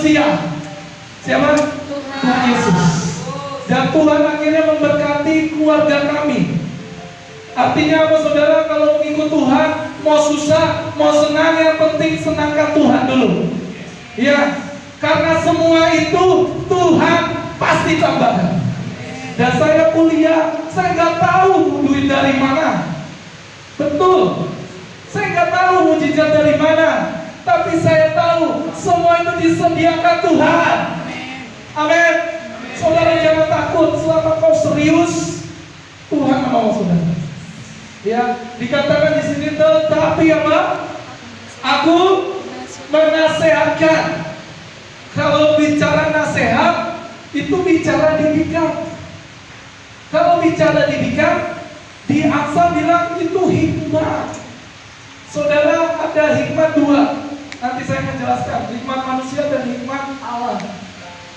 manusia. Siapa? Tuhan Yesus. Dan Tuhan akhirnya memberkati keluarga kami. Artinya apa saudara? Kalau mengikut Tuhan, mau susah, mau senang, yang penting senangkan Tuhan dulu. Ya, karena semua itu Tuhan pasti tambahkan. Dan saya kuliah, saya nggak tahu duit dari mana. Betul, saya nggak tahu mujizat dari mana. Tapi saya tahu semua itu disediakan Tuhan. Amin. Saudara jangan takut, selama kau serius, Tuhan menolong saudara. Ya, dikatakan di sini tetapi apa? Aku menasehatkan. Kalau bicara nasihat, itu bicara didikan. Kalau bicara didikan, di Amsal bilang itu hikmat. Saudara, ada hikmat dua. Nanti saya menjelaskan hikmat manusia dan hikmat Allah.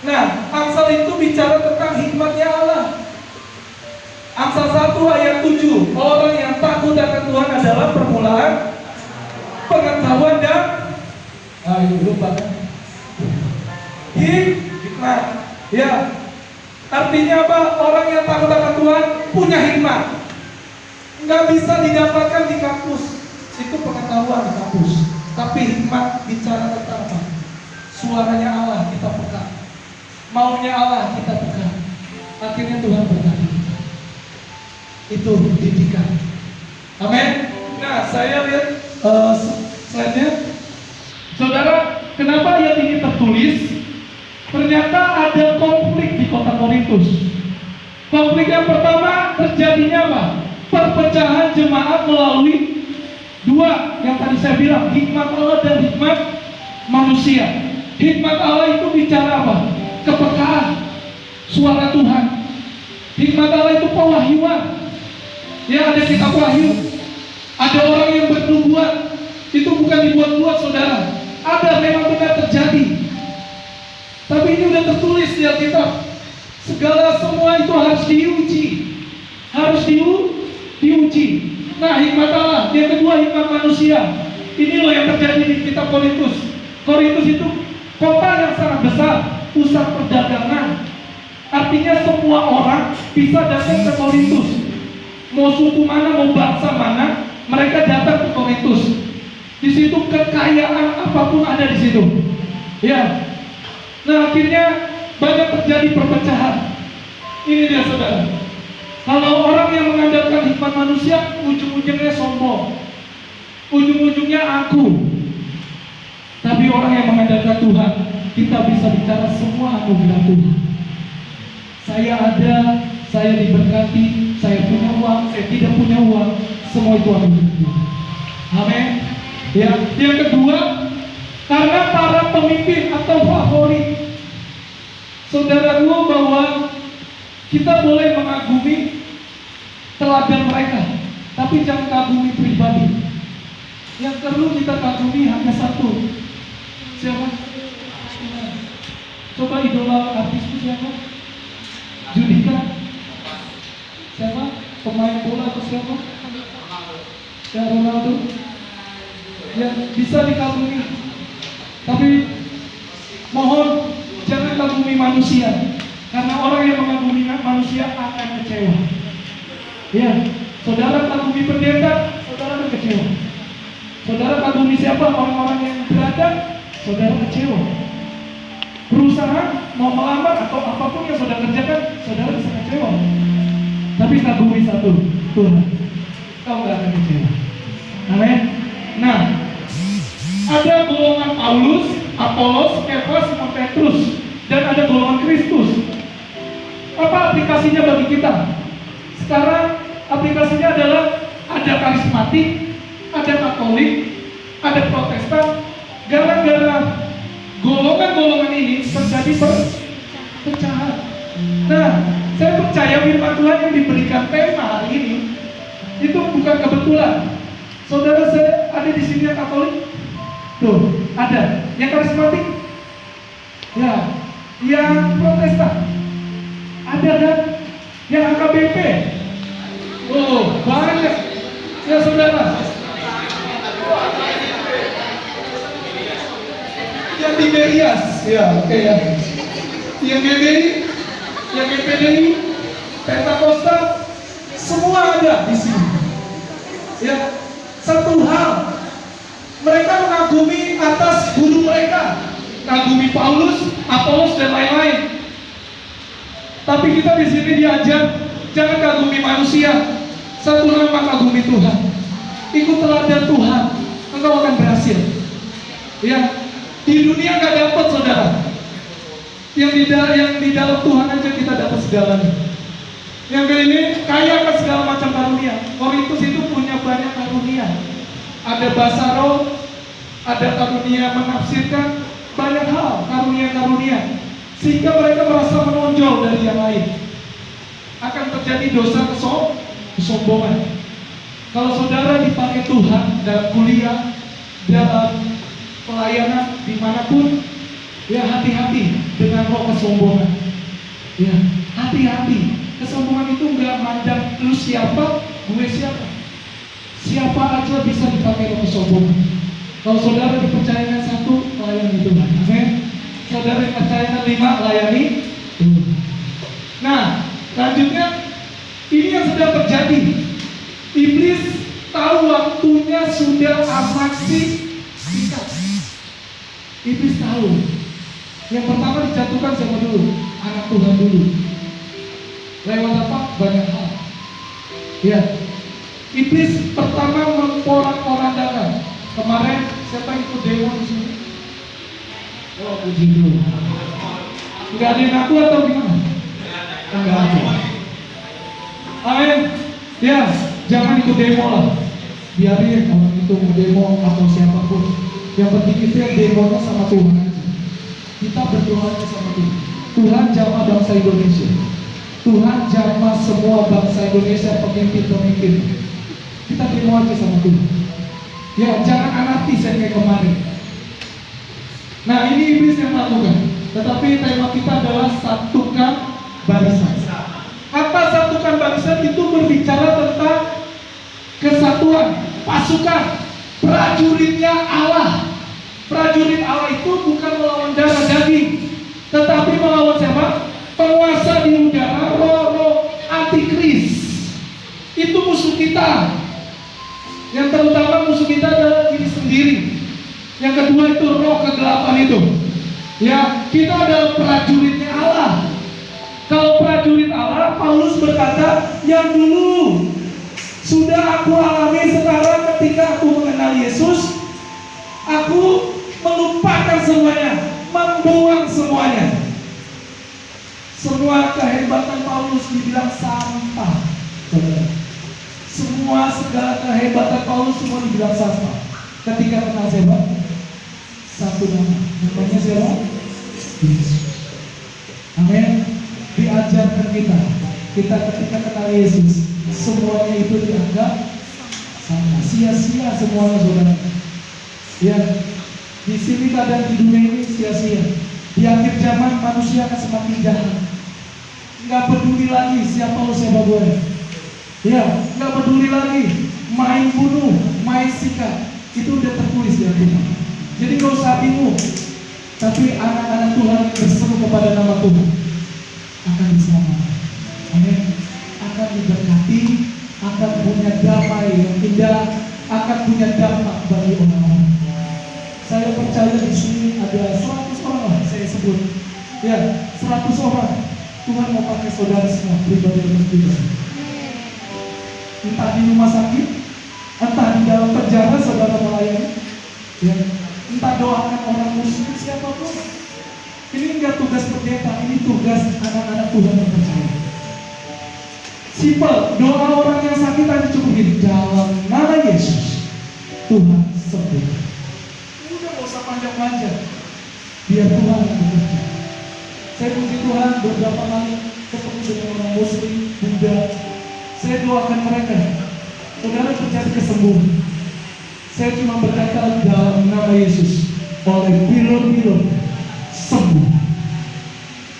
Nah, Amsal itu bicara tentang hikmatnya Allah. Amsal 1 ayat 7. Orang yang takut akan Tuhan adalah permulaan pengetahuan dan lupa kan? Hikmat. Ya. Artinya apa? Orang yang takut akan Tuhan punya hikmat. Nggak bisa didapatkan di kampus. Itu pengetahuan di kampus. Tapi hikmat bicara tentang apa? Suaranya Allah kita pegang. Maunya Allah kita pegang. Akhirnya Tuhan berkati kita. Itu didikan. Amin. Nah, saya lihat slide-nya. Saudara, kenapa ayat ini tertulis? Ternyata ada konflik di kota Korintus. Konflik yang pertama terjadinya apa? Perpecahan jemaat melalui dua yang tadi saya bilang, hikmat Allah dan hikmat manusia. Hikmat Allah itu bicara apa? Kepekaan, suara Tuhan. Hikmat Allah itu pewahyuan. Ya, ada kitab Wahyu. Ada orang yang bernubuat. Itu bukan dibuat-buat saudara. Ada, memang benar terjadi. Tapi ini udah tertulis di Alkitab. Segala semua itu harus diuji. Harus diuji. Nah, hikmat Allah. Yang kedua, hikmat manusia. Ini loh yang terjadi di kitab Korintus. Korintus itu kota yang sangat besar, pusat perdagangan. Artinya semua orang bisa datang ke Korintus. Mau suku mana, mau bangsa mana, mereka datang ke Korintus. Di situ kekayaan apapun ada di situ. Ya. Nah, akhirnya banyak terjadi perpecahan. Ini dia saudara. Kalau orang yang mengandalkan hikmat manusia, ujung-ujungnya sombong, ujung-ujungnya aku. Tapi orang yang mengandalkan Tuhan, kita bisa bicara semua anugerah Tuhan. Saya ada, saya diberkati, saya punya uang, saya tidak punya uang, semua itu anugerah Tuhan. Amin. Ya, yang kedua, karena para pemimpin atau favorit. Saudaraku, bahwa kita boleh mengagumi teladan mereka, tapi jangan kagumi pribadi. Yang perlu kita kagumi hanya satu. Siapa? Coba idola artisku siapa? Judika. Siapa? Pemain bola atau siapa? Ya, Ronaldo. Yang bisa dikagumi. Tapi mohon jangan kagumi manusia. Karena orang yang mengagumi manusia akan kecewa. Ya, saudara kagumi pendeta, saudara akan kecewa. Saudara kagumi siapa? Orang-orang yang berada, saudara kecewa. Berusaha mau melamar atau apapun yang saudara kerjakan, saudara bisa kecewa. Tapi kagumi satu, Tuhan, kau gak akan kecewa. Amin. Nah, ada golongan Paulus, Apolos, Kefas, Simon Petrus, dan ada golongan Kristus. Apa aplikasinya bagi kita? Sekarang aplikasinya adalah ada karismatik, ada Katolik, ada Protestan. Gara-gara golongan-golongan ini terjadi perpecahan. Nah, saya percaya firman Tuhan yang diberikan tema hari ini itu bukan kebetulan. Saudara, saya ada di sini yang Katolik. Tuh, ada. Yang karismatik? Ya. Yang Protestan? Ada kan? Yang AKBP? Oh, banyak. Ya saudara. Yang Tiberias? Ya, oke ya. Yang GBI, yang GPDI, Pentakosta, semua ada di sini. Ya, satu hal, mereka mengagumi atas guru mereka, mengagumi Paulus, Apolos dan lain-lain. Tapi kita di sini diajar jangan kagumi manusia, satu nama kagumi Tuhan. Ikut teladan Tuhan, engkau akan berhasil. Ya, di dunia nggak dapat saudara. Yang di dalam Tuhan aja kita dapat segalanya. Yang ini kaya akan segala macam karunia. Korintus itu punya banyak karunia. Ada bahasa roh, ada karunia menafsirkan, banyak hal karunia-karunia. Sehingga mereka merasa menonjol dari yang lain. Akan terjadi dosa kesombongan. Kalau saudara dipakai Tuhan dalam kuliah, dalam pelayanan, dimanapun, ya hati-hati dengan roh kesombongan. Ya, hati-hati. Kesombongan itu nggak mandang lu siapa, gue siapa. Siapa aja bisa dipakai roh kesombongan. Kalau saudara dipercayakan satu, layani Tuhan. Amin. Saudara dipercayakan 5, layani Tuhan. Nah, lanjutnya, ini yang sedang terjadi. Iblis tahu waktunya sudah amat singkat. Iblis tahu. Yang pertama dijatuhkan siapa dulu? Anak Tuhan dulu. Lewat apa? Banyak hal. Ya. Iblis pertama memporak-porandakan. Kemarin siapa ikut demo di sini? Oh, puji dulu. Enggak ada yang ngaku atau gimana? Enggak ada. Amin. Ya, jangan ikut demo lah. Biarin orang itu mau demo atau siapapun. Yang penting itu yang demonya sama Tuhan aja. Kita berdoa sama Tuhan. Tuhan jamah bangsa Indonesia. Tuhan jamah semua bangsa Indonesia, pemimpin-pemimpin. Kita demo aja sama Tuhan. Ya, jangan anarkis kayak kemarin. Nah, ini iblis yang melakukan. Tetapi tema kita adalah satukan barisan. Apa satukan barisan? Itu berbicara tentang kesatuan pasukan prajuritnya Allah. Prajurit Allah itu bukan melawan darah daging, tetapi melawan siapa? Penguasa di udara, roh-roh antikris. Itu musuh kita. Yang terutama musuh kita adalah diri sendiri. Yang kedua itu roh kegelapan itu. Ya, kita adalah prajuritnya Allah. Kalau prajurit Allah, Paulus berkata, yang dulu sudah aku alami, sekarang ketika aku mengenal Yesus, aku melupakan semuanya, membuang semuanya. Semua kehebatan Paulus dibilang sampah. Semua segala kehebatan Paulus semua dibilang sampah. Ketika kenal siapa? Satu nama, namanya siapa? Yesus. Amin. Diajarkan kita ketika kenal Yesus, semuanya itu dianggap sama, sia-sia semuanya saudara. Ya, di sini keadaan di dunia ini sia-sia. Di akhir zaman manusia akan semakin jahat. Nggak peduli lagi siapa lu siapa gue. Ya, nggak peduli lagi main bunuh, main sikat. Itu udah tertulis di Alkitab. Jadi nggak usah bingung. Tapi anak-anak Tuhan berseru kepada nama Tuhan akan diselamatkan. Amin. Akan diberkati, akan punya damai yang indah, akan punya dampak bagi orang-orang. Saya percaya di sini ada 100 orang lah saya sebut. Ya, 100 orang. Tuhan mau pakai saudara semua pribadi dan pribadi. Entah di rumah sakit, entah di dalam penjara saudara melayani. Ya, entah doakan orang muslim siapapun. Ini enggak tugas pendeta, ini tugas anak-anak Tuhan yang percaya. Simpel, doa orang yang sakit tadi cukup gini, dalam nama Yesus Tuhan sembuh. Udah gak usah panjang-panjang, biar Tuhan yang bekerja. Saya puji Tuhan beberapa kali ketemu dengan orang muslim, Buddha. Saya doakan mereka, saudara terjadi kesembuhan. Saya cuma berkata dalam nama Yesus, oleh bilur-bilur sembuh.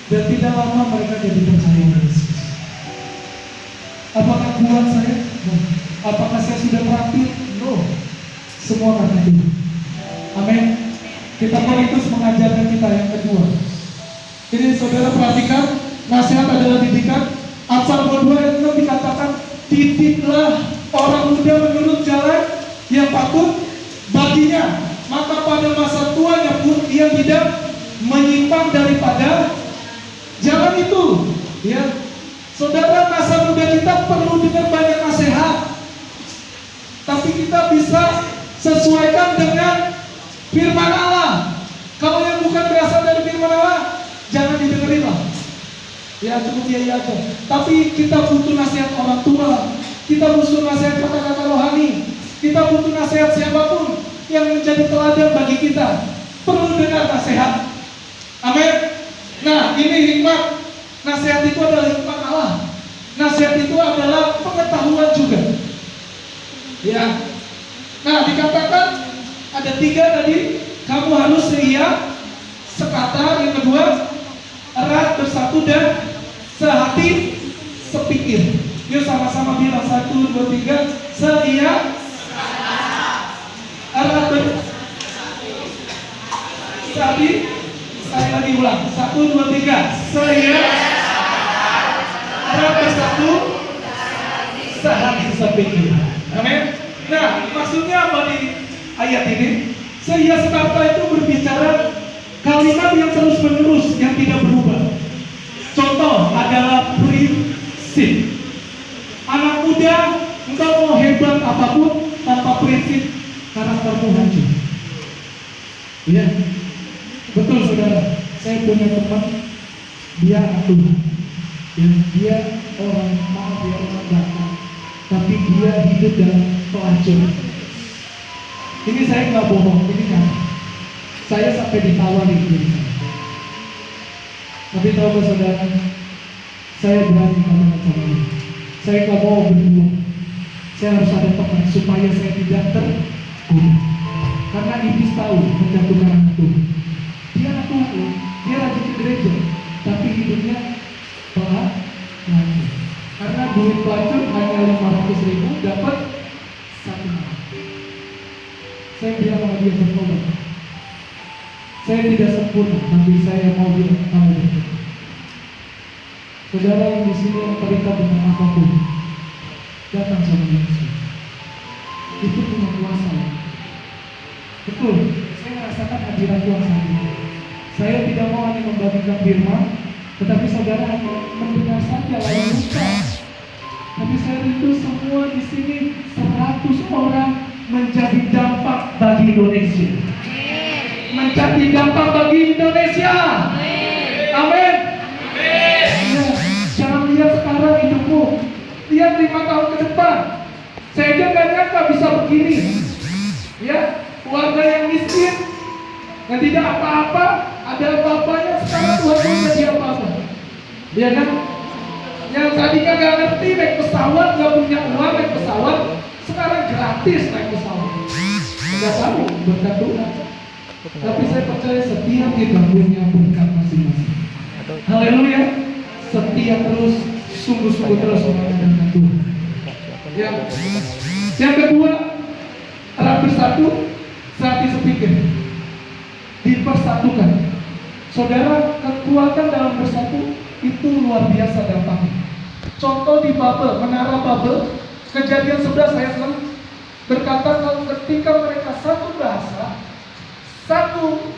Dan tidak lama mereka jadi percaya Yesus. Apakah kuat saya? No. Apakah saya sudah praktik? No. Semua karena Tuhan. Amin. Kita Korintus mengajarkan kita yang kedua. Jadi saudara perhatikan, nasihat adalah didikan. Amsal 22 ayat 6 dikatakan, didiklah orang muda menurut jalan yang patut baginya, maka pada masa tuanya pun ia tidak menyimpang daripada jalan itu. Ya, saudara, masa muda kita perlu dengar banyak nasihat, tapi kita bisa sesuaikan dengan firman Allah. Kalau yang bukan berasal dari firman Allah, jangan didengerin lah. Ya cukup dia aja. Tapi kita butuh nasihat orang tua, kita butuh nasihat kata-kata rohani, kita butuh nasihat siapapun yang menjadi teladan bagi kita. Perlu dengar nasihat. Amin. Nah, ini hikmat. Nasihat itu adalah hikmat Allah. Nasihat itu adalah pengetahuan juga. Ya. Nah, dikatakan ada 3 tadi. Kamu harus seia, sekata. Yang kedua, erat, bersatu, dan sehati, sepikir. Yuk sama-sama bilang 1, 2, 3. Seia, erat, sehati. Saya lagi ulang. 1, 2, 3. Seia, erat, bersatu, sehati, sepikir. Amin. Nah, maksudnya apa di ayat ini? Seia sekata itu berbicara kalimat yang terus menerus, yang tidak berubah. Contoh adalah prinsip. Anak muda, engkau mau hebat apapun, tanpa prinsip, karaktermu hancur. Iya, betul saudara. Saya punya teman, dia anak Tuhan. Dia orang maaf, dia orang belakang, tapi dia hidup dalam pelacuran. Ini saya nggak bohong, ini kan. Saya sampai ditawari diri saya. Tapi tahu gak saudara, saya berani katakan sama dia. Saya nggak mau berdua. Saya harus ada teman supaya saya tidak tergoda. Karena iblis tahu menjatuhkan anak Tuhan. Dia anak Tuhan, dia rajin ke gereja, tapi hidupnya pelacur. Karena duit pelacur hanya 500.000, dapat 1 malam. Saya bilang sama dia, bertobat. Saya tidak sempurna, tapi saya mau bilang kamu bertobat. Saudara yang di sini yang terikat dengan apapun, datang sama Yesus. Itu punya kuasa. Betul, saya merasakan hadirat Tuhan saat ini. Saya tidak mau hanya membagikan firman, tetapi saudara hanya mendengar saja lalu lupa. Tapi saya rindu semua di sini 100 orang menjadi dampak bagi Indonesia. Menjadi dampak bagi Indonesia. Amin. Ya, jangan lihat sekarang hidupmu, lihat 5 tahun ke depan. Saya aja gak nyangka bisa begini. Ya, keluarga yang miskin, yang tidak apa-apa, ada apa-apanya, sekarang Tuhan menjadi apa-apa. Ya kan? Yang tadinya gak ngerti naik pesawat, gak punya uang naik pesawat, sekarang gratis naik pesawat. Tidak tahu berkat Tuhan. Tapi saya percaya setiap kita punya berkat masing-masing. Haleluya. Setia terus, sungguh-sungguh terus mengandalkan Tuhan. Yang kedua, erat bersatu, sehati sepikir. Dipersatukan. Saudara, kekuatan dalam bersatu itu luar biasa dampaknya. Contoh di Babel, menara Babel, Kejadian 11 ayat 6 berkata kalau ketika mereka satu bahasa, satu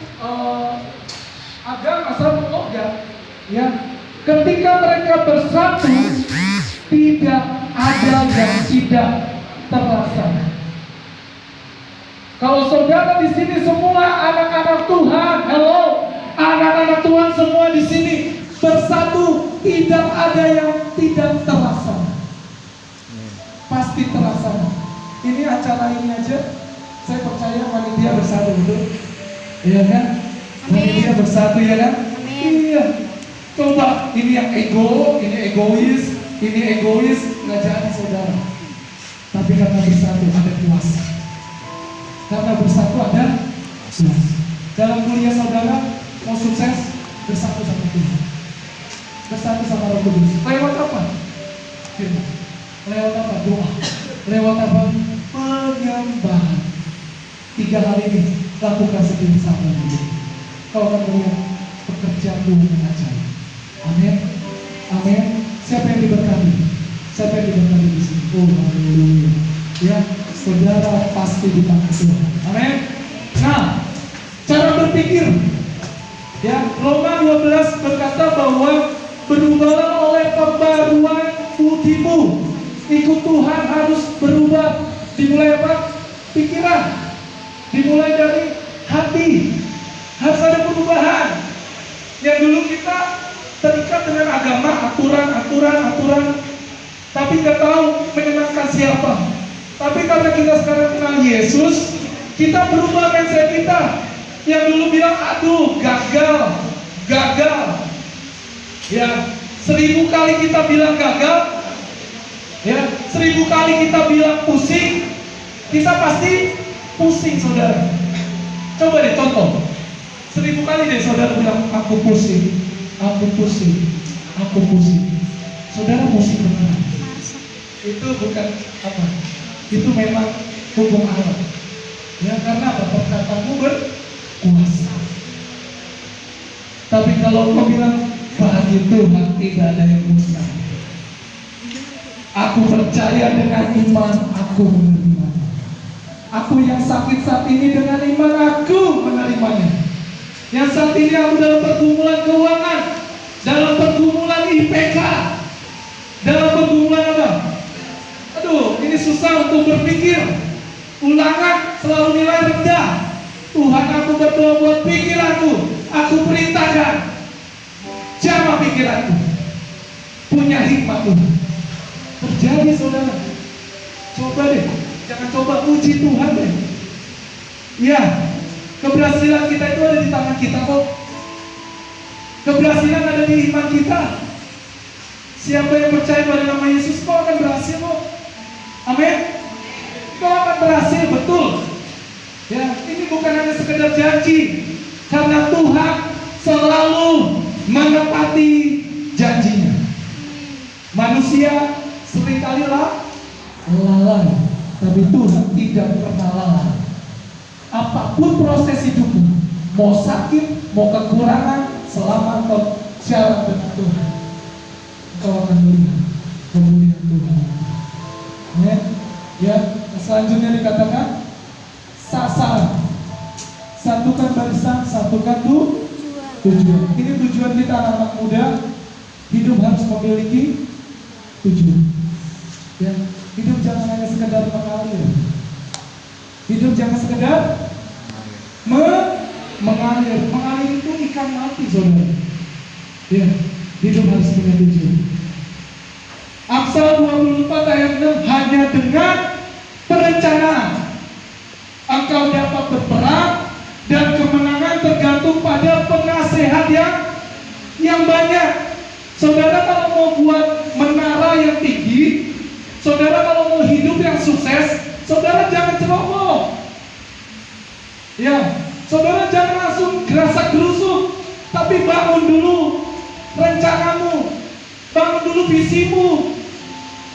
agama, satu logat, ya, ketika mereka bersatu, tidak ada yang tidak terlaksana. Kalau saudara di sini semua anak-anak Tuhan, hello, anak-anak Tuhan semua di sini bersatu, tidak ada yang tidak terlaksana. Pasti terlaksana. Ini acara ini aja, saya percaya panitia bersatu itu, iya kan? Panitia bersatu ya kan? Iya. Coba ini yang ego, ini egois, nggak jadi saudara. Tapi karena bersatu ada kuasa. Karena bersatu ada kuasa. Dalam kuliah saudara mau sukses, bersatu sama Tuhan, bersatu sama Roh Kudus. Lewat apa? Firman. Lewat apa? Doa. Lewat apa? Penyembahan. 3 hal ini lakukan seperti sahabat hidup. Kau akan melihat pekerjaan Tuhan yang ajaib. Amin. Amin. Siapa yang diberkati? Siapa yang diberkati di sini? Oh, haleluya. Ya, saudara pasti dipakai Tuhan. Amin. Nah, cara berpikir. Ya, Roma 12 berkata bahwa berubahlah oleh pembaruan budimu. Ikut Tuhan harus berubah. Dimulai apa? Pikiran. Dimulai dari hati. Harus ada perubahan. Yang dulu kita terikat dengan agama, aturan, tapi nggak tahu menyenangkan siapa. Tapi karena kita sekarang kenal Yesus, kita berubah mindset kita. Yang dulu bilang, aduh, gagal. Ya, 1000 kali kita bilang gagal, ya, 1000 kali kita bilang pusing, kita pasti pusing, saudara. Coba deh contoh, 1000 kali deh saudara bilang aku pusing. Saudara pusing beneran. Itu bukan apa? Itu memang hukum Allah. Ya, karena apa? Perkataanmu berkuasa. Tapi kalau kau bilang bagi Tuhan tidak ada yang mustahil. Aku percaya dengan iman aku menerimanya. Aku yang sakit saat ini dengan iman aku menerimanya. Yang saat ini aku dalam pergumulan keuangan, dalam pergumulan IPK, dalam pergumulan apa? Aduh, ini susah untuk berpikir. Ulangan selalu nilai rendah. Tuhan, aku berdoa buat pikiranku. Aku perintahkan, jamah pikiranku. Punya hikmat Tuhan. Terjadi, saudara. Coba deh, jangan coba uji Tuhan deh. Ya, keberhasilan kita itu ada di tangan kita kok. Keberhasilan ada di iman kita. Siapa yang percaya pada nama Yesus, kau akan berhasil kok. Amin. Kau akan berhasil, betul. Ya, ini bukan hanya sekedar janji, karena Tuhan selalu menepati janjinya. Manusia seringkali lalai, tapi Tuhan tidak pernah lalai. Apapun proses hidupmu, mau sakit, mau kekurangan, selama kau jalan dengan Tuhan, kau akan melihat kemuliaan Tuhan. Ya, selanjutnya dikatakan sasaran. Satukan barisan, satukan tujuan. Ini tujuan kita anak muda. Hidup harus memiliki tujuan. Ya, hidup jangan hanya sekedar mengalir. Hidup jangan sekedar mengalir. Mengalir itu ikan mati, saudara. Ya, hidup harus punya tujuan. Amsal 24 ayat 6, hanya dengan perencanaan engkau dapat berperang, dan kemenangan tergantung pada penasehat yang banyak. Saudara kalau mau buat menara yang tinggi, saudara kalau mau hidup yang sukses, saudara jangan ceroboh. Ya, saudara jangan langsung gerasak gerusuk, tapi bangun dulu rencanamu, bangun dulu visimu.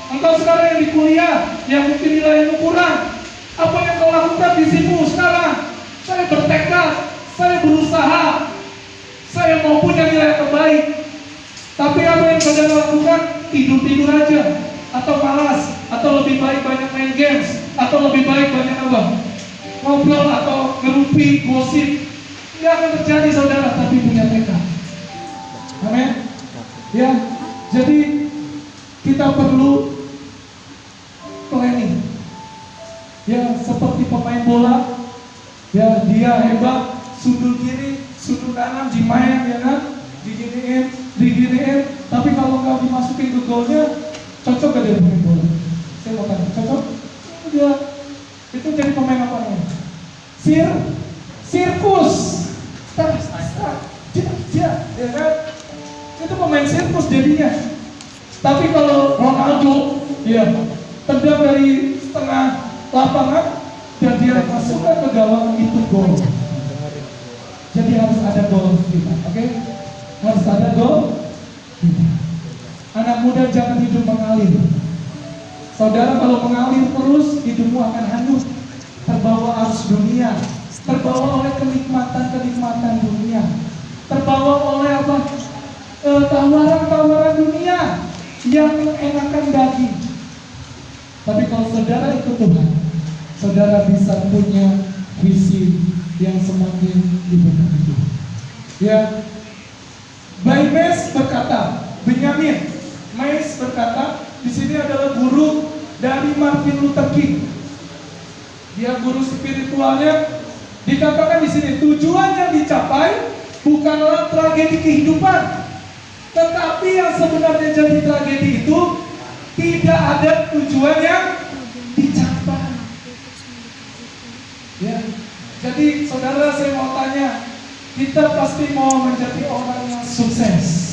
Engkau sekarang yang di kuliah, yang mungkin nilaimu kurang, apa yang kau lakukan visimu sekarang? Saya bertekad, saya berusaha, saya mau punya nilai terbaik. Tapi apa yang saudara lakukan? Tidur-tidur aja, atau malas, atau lebih baik banyak main games, atau lebih baik banyak apa? Ngobrol atau ngerupi, gosip. Tidak akan terjadi, saudara, tapi punya tekad. Amin. Ya, jadi kita perlu planning. Ya, seperti pemain bola. Ya, dia hebat, sundul kiri, sundul kanan, dimain, ya kan? Diginiin. Tapi kalau nggak dimasukin ke golnya, cocok gak dia pemain bola? Saya mau tanya, cocok? Dia itu jadi pemain apa namanya? Sirkus. Ya kan? Itu pemain sirkus jadinya. Tapi kalau Ronaldo, ya, tendang dari setengah lapangan dan dia masukkan ke gawang, itu gol. Jadi harus ada gol kita, oke? Harus ada gol kita. Anak muda jangan hidup mengalir. Saudara, kalau mengalir terus, hidupmu akan hanyut, terbawa arus dunia. terbawa oleh kenikmatan-kenikmatan dunia, terbawa oleh apa? Tawaran-tawaran dunia yang mengenakan daging. Tapi kalau saudara ikut Tuhan, saudara bisa punya visi yang semakin diberkati Tuhan. Ya, Mes berkata, Benyamin Mes berkata, di sini adalah guru dari Martin Luther King. Dia guru spiritualnya. Dikatakan di sini tujuan yang dicapai bukanlah tragedi kehidupan, tetapi yang sebenarnya jadi tragedi itu tidak ada tujuan yang dicapai. Ya, jadi saudara, saya mau tanya, kita pasti mau menjadi orang yang sukses.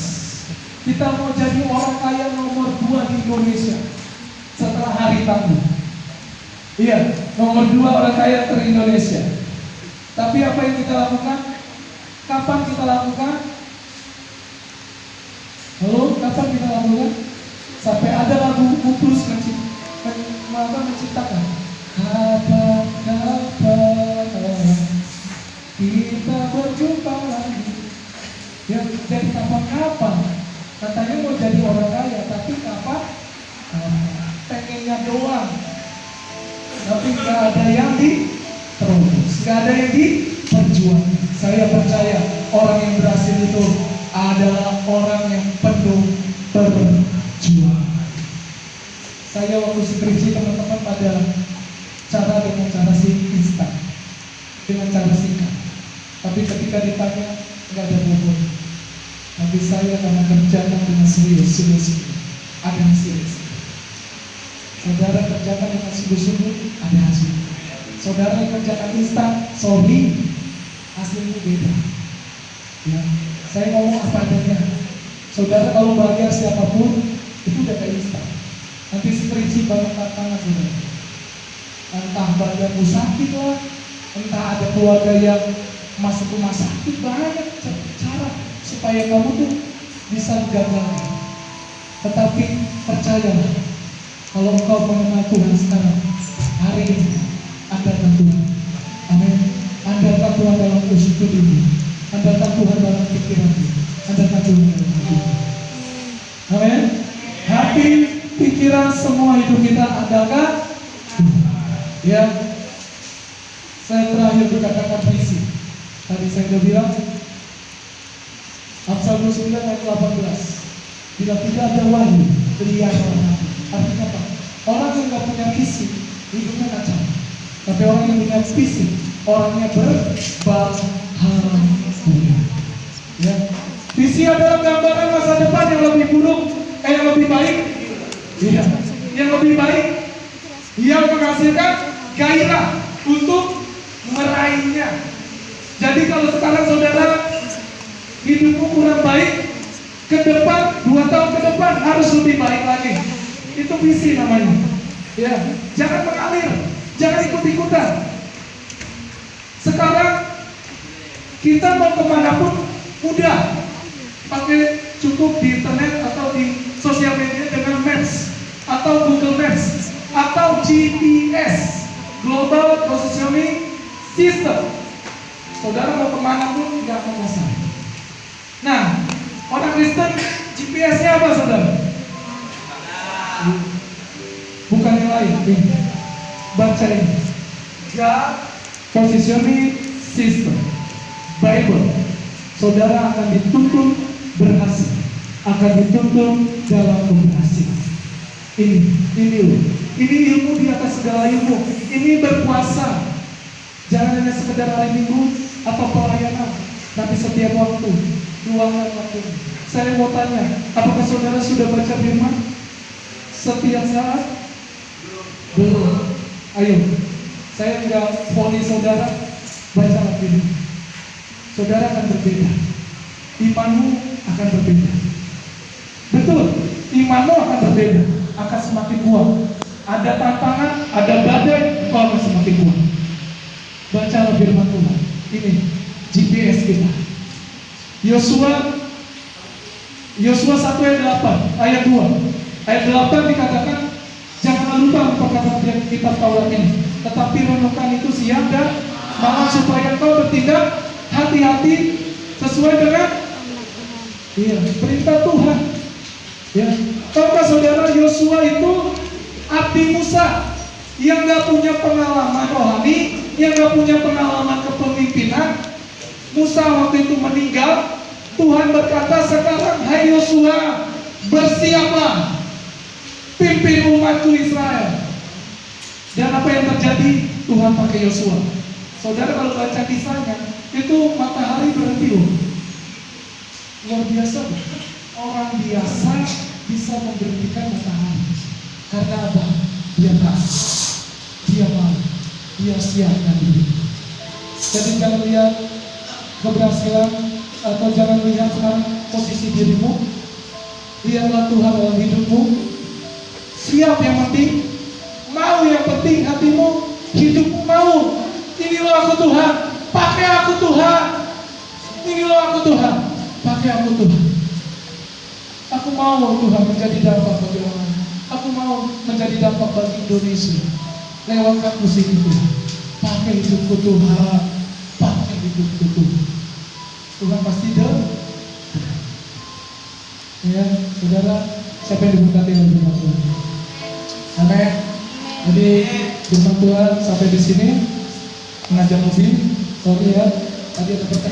Kita mau jadi orang kaya nomor 2 di Indonesia setelah hari tangguh. Iya, nomor 2 orang kaya ter-Indonesia. Tapi apa yang kita lakukan? Kapan kita lakukan? Halo, kapan kita lakukan? Sampai ada lagu Putus menciptakan kapan kita berjumpa lagi. Ya, jadi kapan-kapan. Katanya mau jadi orang kaya, tapi kapan? Pengennya doang. Tapi nggak ada yang diterus, nggak ada yang diperjuangkan. Saya percaya orang yang berhasil itu adalah orang yang penuh berjuang. Saya waktu skripsi teman-teman pada dengan cara instan, dengan cara singkat. Tapi ketika ditanya nggak ada bobot. Tapi saya karena kerjakan dengan serius, ada hasil. Saudara kerjakan dengan sungguh-sungguh, ada hasil. Saudara kerjakan instan, sorry, hasilnya beda. Ya, saya ngomong apa adanya. Saudara kalau bayar siapapun, itu udah kayak instan. Nanti skripsi banyak tantangan saudara. Entah badanmu sakit lah, entah ada keluarga yang masuk rumah sakit, banyak cara supaya kamu tuh bisa gagal. Tetapi percayalah, kalau engkau mengenal Tuhan sekarang, hari ini, andalkan Tuhan. Amin. Andalkan Tuhan dalam usaha ini. Andalkan Tuhan dalam pikiranmu. Andalkan Tuhan dalam hati. Amin. Hati, pikiran, semua hidup kita andalkan Tuhan. Ya. Saya terakhir berkatakan visi. Tadi saya sudah bilang, Amsal 29 ayat 18. Bila tidak ada wahyu, berikan orang hati. Artinya apa? Orang yang nggak punya visi, hidupnya kacau. Tapi orang yang punya visi, orangnya berbahagia. Ya. Visi adalah gambaran masa depan yang lebih buruk, yang lebih baik. Iya. Yang lebih baik, yang menghasilkan gairah untuk meraihnya. Jadi kalau sekarang saudara hidupmu kurang baik, ke depan 2 tahun ke depan harus lebih baik lagi. Itu visi namanya. Ya, jangan mengalir, jangan ikut-ikutan. Sekarang kita mau kemanapun mudah, pakai cukup di internet atau di sosial media dengan Maps atau Google Maps atau GPS, Global Positioning System. Saudara mau kemanapun tidak akan masalah. Nah, orang Kristen GPS-nya apa saudara? Bukan yang lain. Baca ini. God Positioning System Bible. Saudara akan dituntun berhasil, akan dituntun dalam keberhasilan. Ini ilmu di atas segala ilmu. Ini berpuasa. Jangan hanya sekedar hari Minggu atau pelayanan, tapi setiap waktu, luangkan waktu. Saya mau tanya, apakah saudara sudah baca firman setiap saat? Belum. Ayo, saya enggak vonis saudara, bacalah firman. Saudara akan berbeda, imanmu akan berbeda. Betul, imanmu akan berbeda, akan semakin kuat. Ada tantangan, ada badai, kau akan semakin kuat. Bacalah firman Tuhan. Ini GPS kita. Yosua 1 ayat 8, ayat 2. Ayat 8 dikatakan, janganlah lupa perkataan kitab Taurat ini, tetapi renungkan itu siang dan Malah supaya engkau bertindak hati-hati sesuai dengan perintah Tuhan. Ya, tahukah saudara, Yosua itu abdi Musa yang gak punya pengalaman rohani, yang gak punya pengalaman kepemimpinan. Musa waktu itu meninggal. Tuhan berkata, sekarang hai Yosua, bersiaplah, pimpin umatku Israel. Dan apa yang terjadi? Tuhan pakai Yosua. Saudara kalau baca kisahnya, itu matahari berhenti loh. Luar biasa. Orang biasa bisa memberhentikan matahari. Karena apa? Dia tahu, dia mau, dia siapkan diri. Jadi jangan lihat keberhasilan, atau jangan lihat sekarang posisi dirimu. Lihatlah Tuhan dalam hidupmu. Siap yang penting, mau yang penting hatimu, hidupmu mau. Ini loh aku Tuhan, pakai aku Tuhan. Ini loh aku Tuhan, pakai aku Tuhan. Aku mau Tuhan menjadi dampak bagi orang. Aku mau menjadi dampak bagi Indonesia. Lewatkan musik itu. Pakai hidupku Tuhan, pakai hidupku Tuhan. Tuhan pasti dah. Ya, saudara, siapa yang diberkati oleh firman Tuhan? Amin. Jadi firman Tuhan sampai di sini. Mengajar mobil, sorry ya, tadi ada pertanyaan.